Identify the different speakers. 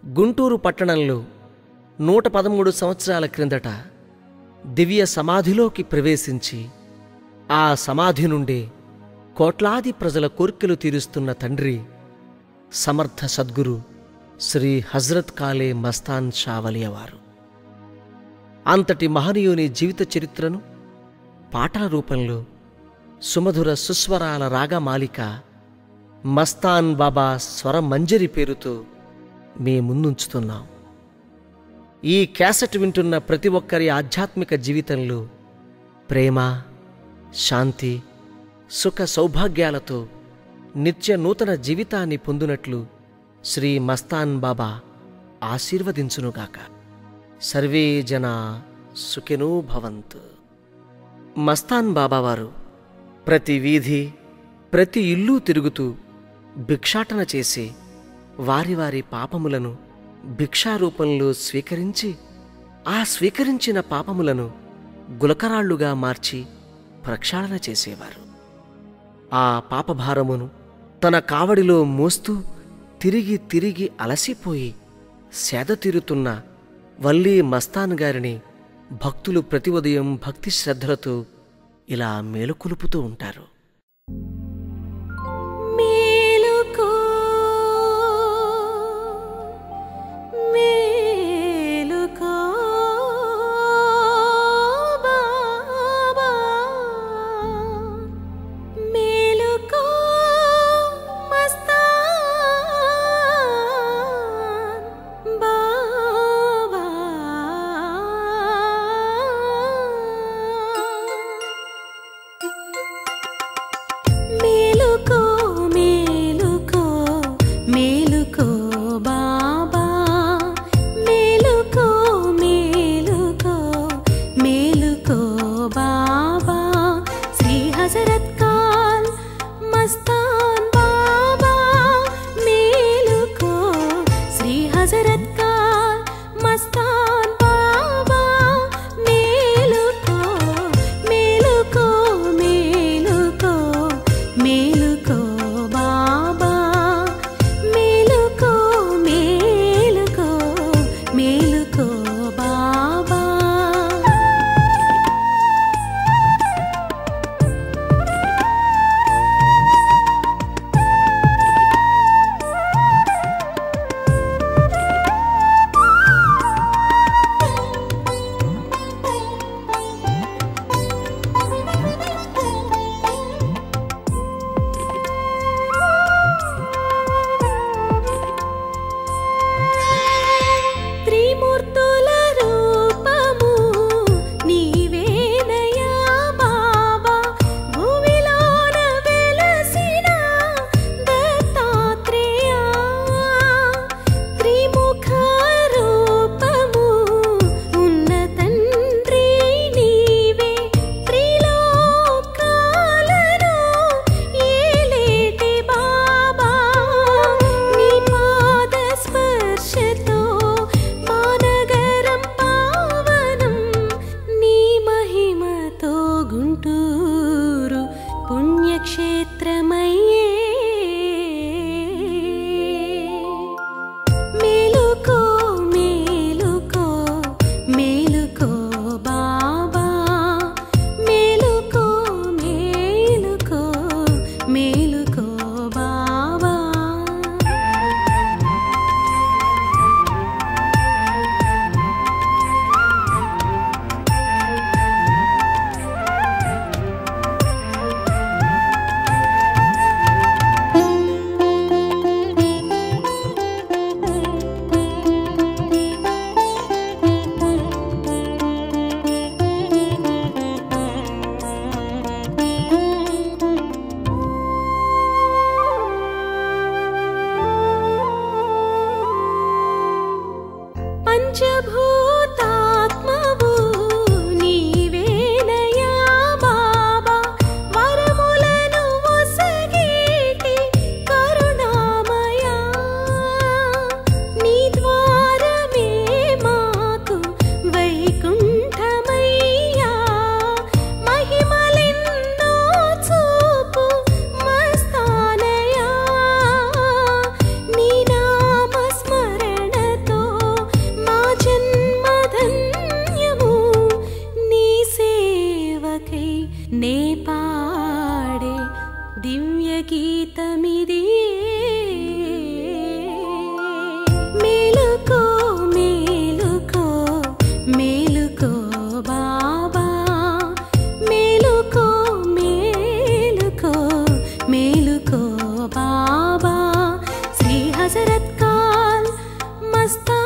Speaker 1: గుంటూరు పట్టణంలో 113 సంవత్సరాల క్రిందట దివ్య సమాధిలోకి ప్రవేశించి ఆ సమాధి నుండి కోట్లాది ప్రజల కోర్కెలు తీరుస్తున్న తండ్రి సమర్థ సద్గురు శ్రీ హజ్రత్ కాలే మస్తాన్ షా వలియవారు. అంతటి మహనీయుని జీవిత చరిత్రను పాటల రూపంలో సుమధుర సుస్వరాల రాగమాలిక మస్తాన్ బాబా స్వర మంజరి పేరుతో మీ ముందుంచుతున్నాం. ఈ క్యాసెట్ వింటున్న ప్రతి ఒక్కరి ఆధ్యాత్మిక జీవితంలో ప్రేమ, శాంతి, సుఖ సౌభాగ్యాలతో నిత్య నూతన జీవితాన్ని పొందునట్లు శ్రీ మస్తాన్ బాబా ఆశీర్వదించునుగాక. సర్వే జనా సుఖినో భవంతు. మస్తాన్ బాబావారు ప్రతి వీధి, ప్రతి ఇల్లు తిరుగుతూ భిక్షాటన చేసి వారి వారి పాపములను భిక్షారూపంలో స్వీకరించి ఆ స్వీకరించిన పాపములను గులకరాళ్లుగా మార్చి ప్రక్షాళన చేసేవారు. ఆ పాపభారమును తన కావడిలో మోస్తూ తిరిగి తిరిగి అలసిపోయి సేద తీరుతున్న వల్లీ మస్తాన్ గారిని భక్తులు ప్రతి ఉదయం భక్తి శ్రద్ధలతో ఇలా మేలుకొలుపుతూ ఉంటారు.
Speaker 2: నీ నామ స్మరణతో సమస్త